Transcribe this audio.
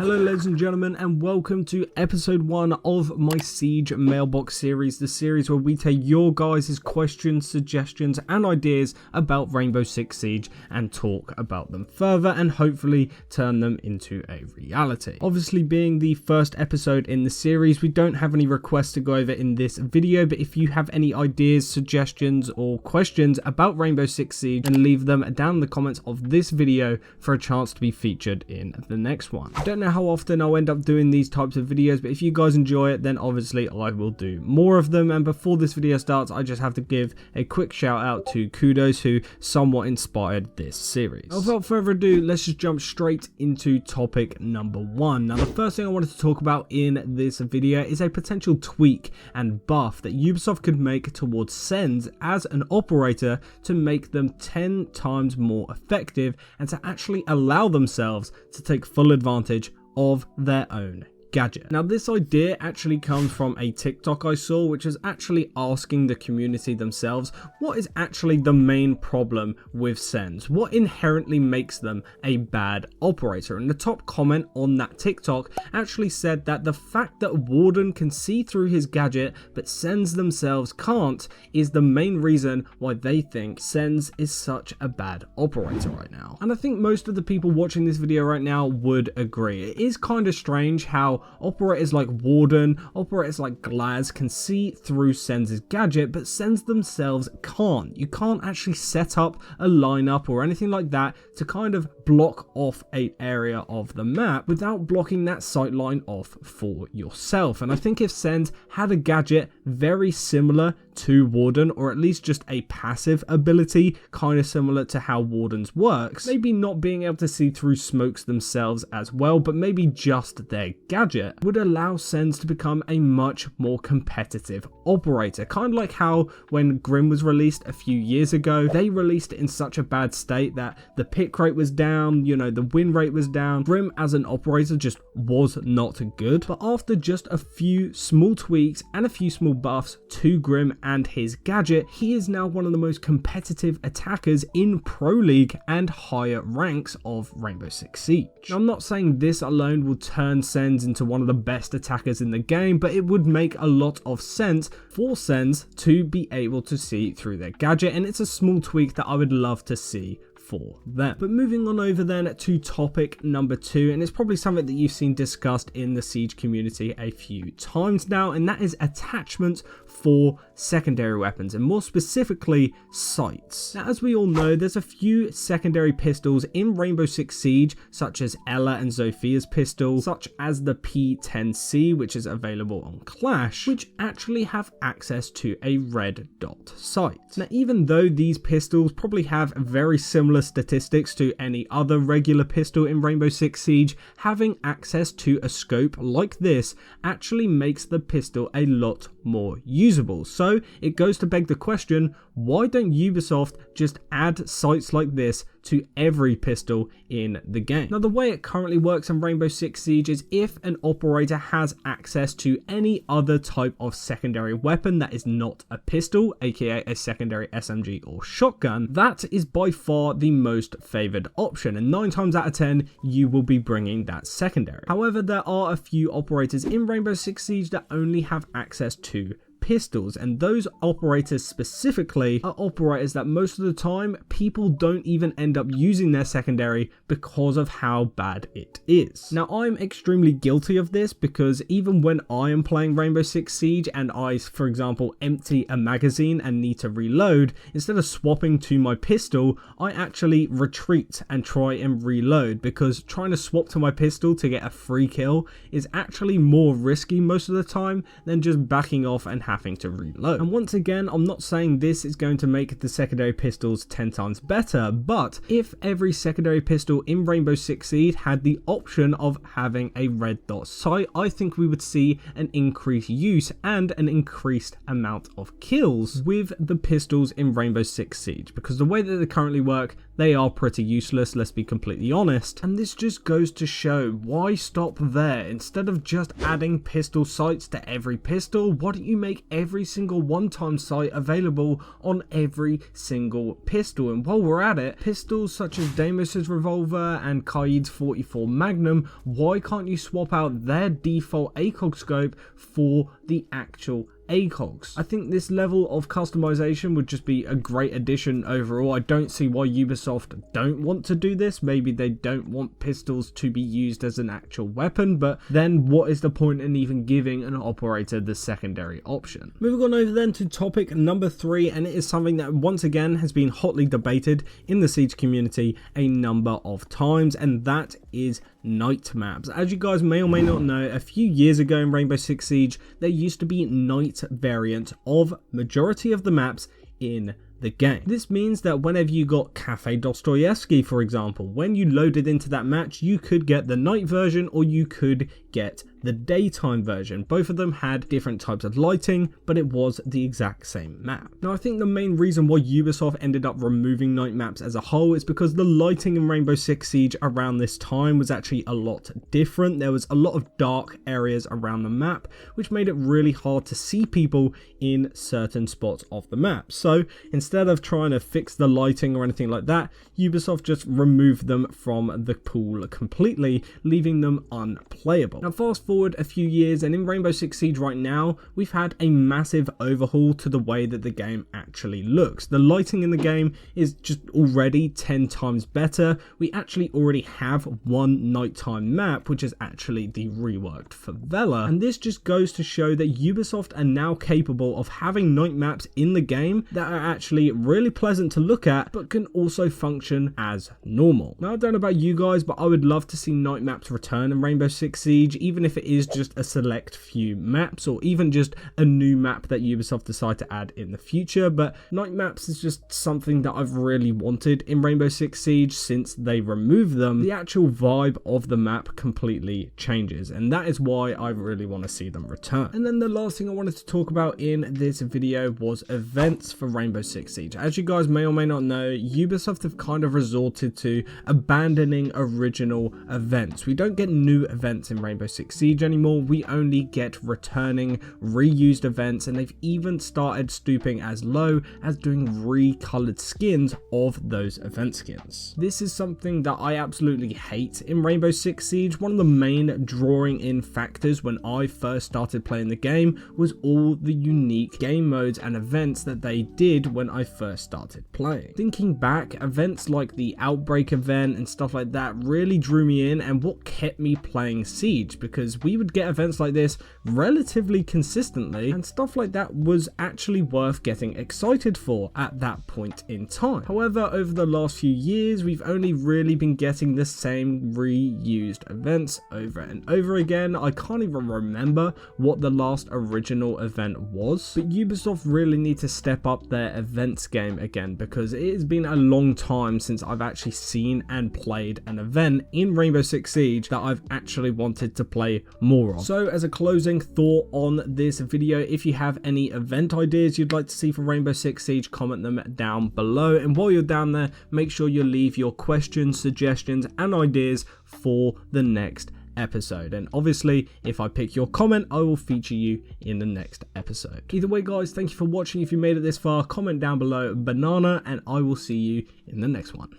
Hello ladies and gentlemen, and welcome to episode 1 of my Siege Mailbox series, the series where we take your guys' questions, suggestions and ideas about Rainbow Six Siege and talk about them further and hopefully turn them into a reality. Obviously, being the first episode in the series, we don't have any requests to go over in this video, but if you have any ideas, suggestions or questions about Rainbow Six Siege, then leave them down in the comments of this video for a chance to be featured in the next one. I don't know how often I'll end up doing these types of videos, but if you guys enjoy it, then obviously I will do more of them. And before this video starts, I just have to give a quick shout out to Kudos, who somewhat inspired this series. Without further ado, let's just jump straight into topic number 1. Now, the first thing I wanted to talk about in this video is a potential tweak and buff that Ubisoft could make towards Sens as an operator to make them 10 times more effective and to actually allow themselves to take full advantage of their own gadget. Now, this idea actually comes from a TikTok I saw, which is actually asking the community themselves what is actually the main problem with Sens, what inherently makes them a bad operator. And the top comment on that TikTok actually said that the fact that Warden can see through his gadget but Sens themselves can't is the main reason why they think Sens is such a bad operator right now. And I think most of the people watching this video right now would agree. It is kind of strange how operators like Warden, operators like Glaz can see through Sens' gadget, but Sens themselves can't. You can't actually set up a lineup or anything like that to kind of block off an area of the map without blocking that sightline off for yourself. And I think if Sens had a gadget very similar to Warden, or at least just a passive ability kind of similar to how Warden's works, maybe not being able to see through smokes themselves as well, but maybe just their gadget, would allow Sens to become a much more competitive operator. Kind of like how when Grim was released a few years ago, they released it in such a bad state that the pick rate was down, you know, the win rate was down. Grim as an operator just was not good. But after just a few small tweaks and a few small buffs to Grim and his gadget, he is now one of the most competitive attackers in Pro League and higher ranks of Rainbow Six Siege. Now, I'm not saying this alone will turn Sens into one of the best attackers in the game, but it would make a lot of sense for Sens to be able to see through their gadget, and it's a small tweak that I would love to see for them. But moving on over then to topic number 2, and it's probably something that you've seen discussed in the Siege community a few times now, and that is attachments for secondary weapons, and more specifically sights. Now, as we all know, there's a few secondary pistols in Rainbow Six Siege, such as Ella and Zophia's pistol, such as the P10C, which is available on Clash, which actually have access to a red dot sight. Now, even though these pistols probably have very similar statistics to any other regular pistol in Rainbow Six Siege, having access to a scope like this actually makes the pistol a lot more usable. So it goes to beg the question, why don't Ubisoft just add sights like this to every pistol in the game? Now, the way it currently works in Rainbow Six Siege is if an operator has access to any other type of secondary weapon that is not a pistol, aka a secondary SMG or shotgun, that is by far the most favored option, and 9 times out of 10 you will be bringing that secondary. However, there are a few operators in Rainbow Six Siege that only have access to pistols, and those operators specifically are operators that most of the time people don't even end up using their secondary because of how bad it is. Now, I'm extremely guilty of this because even when I am playing Rainbow Six Siege and I, for example, empty a magazine and need to reload, instead of swapping to my pistol, I actually retreat and try and reload, because trying to swap to my pistol to get a free kill is actually more risky most of the time than just backing off and having to reload. And once again, I'm not saying this is going to make the secondary pistols 10 times better, but if every secondary pistol in Rainbow Six Siege had the option of having a red dot sight, I think we would see an increased use and an increased amount of kills with the pistols in Rainbow Six Siege, because the way that they currently work, they are pretty useless, let's be completely honest. And this just goes to show, why stop there? Instead of just adding pistol sights to every pistol, why don't you make every single one-time sight available on every single pistol? And while we're at it, pistols such as Deimos's revolver and Kaid's 44 Magnum, why can't you swap out their default ACOG scope for the actual ACOGs? I think this level of customization would just be a great addition overall. I don't see why Ubisoft don't want to do this. Maybe they don't want pistols to be used as an actual weapon, but then what is the point in even giving an operator the secondary option? Moving on over then to topic number 3, and it is something that once again has been hotly debated in the Siege community a number of times, and that is night maps. As you guys may or may not know, a few years ago in Rainbow Six Siege, there used to be night variant of majority of the maps in the game. This means that whenever you got Cafe Dostoevsky, for example, when you loaded into that match, you could get the night version or you could get the daytime version. Both of them had different types of lighting, but it was the exact same map. Now, I think the main reason why Ubisoft ended up removing night maps as a whole is because the lighting in Rainbow Six Siege around this time was actually a lot different. There was a lot of dark areas around the map, which made it really hard to see people in certain spots of the map. So instead of trying to fix the lighting or anything like that, Ubisoft just removed them from the pool completely, leaving them unplayable. Now, fast forward a few years, and in Rainbow Six Siege right now, we've had a massive overhaul to the way that the game actually looks. The lighting in the game is just already 10 times better. We actually already have one nighttime map, which is actually the reworked favela. And this just goes to show that Ubisoft are now capable of having night maps in the game that are actually really pleasant to look at, but can also function as normal. Now, I don't know about you guys, but I would love to see night maps return in Rainbow Six Siege, even if it is just a select few maps, or even just a new map that Ubisoft decide to add in the future. But night maps is just something that I've really wanted in Rainbow Six Siege. Since they removed them, the actual vibe of the map completely changes, and that is why I really want to see them return. And then the last thing I wanted to talk about in this video was events for Rainbow Six Siege. As you guys may or may not know, Ubisoft have kind of resorted to abandoning original events. We don't get new events in Rainbow Six Siege anymore. We only get returning reused events, and they've even started stooping as low as doing recolored skins of those event skins. This is something that I absolutely hate in Rainbow Six Siege. One of the main drawing in factors when I first started playing the game was all the unique game modes and events that they did when I first started playing. Thinking back, events like the Outbreak event and stuff like that really drew me in, and what kept me playing Siege, because we would get events like this relatively consistently, and stuff like that was actually worth getting excited for at that point in time. However, over the last few years, we've only really been getting the same reused events over and over again. I can't even remember what the last original event was, but Ubisoft really need to step up their events game again, because it has been a long time since I've actually seen and played an event in Rainbow Six Siege that I've actually wanted to play more of. So as a closing thought on this video, if you have any event ideas you'd like to see from Rainbow Six Siege, comment them down below, and while you're down there, make sure you leave your questions, suggestions and ideas for the next episode. And obviously, if I pick your comment, I will feature you in the next episode. Either way, guys, thank you for watching. If you made it this far, comment down below banana, and I will see you in the next one.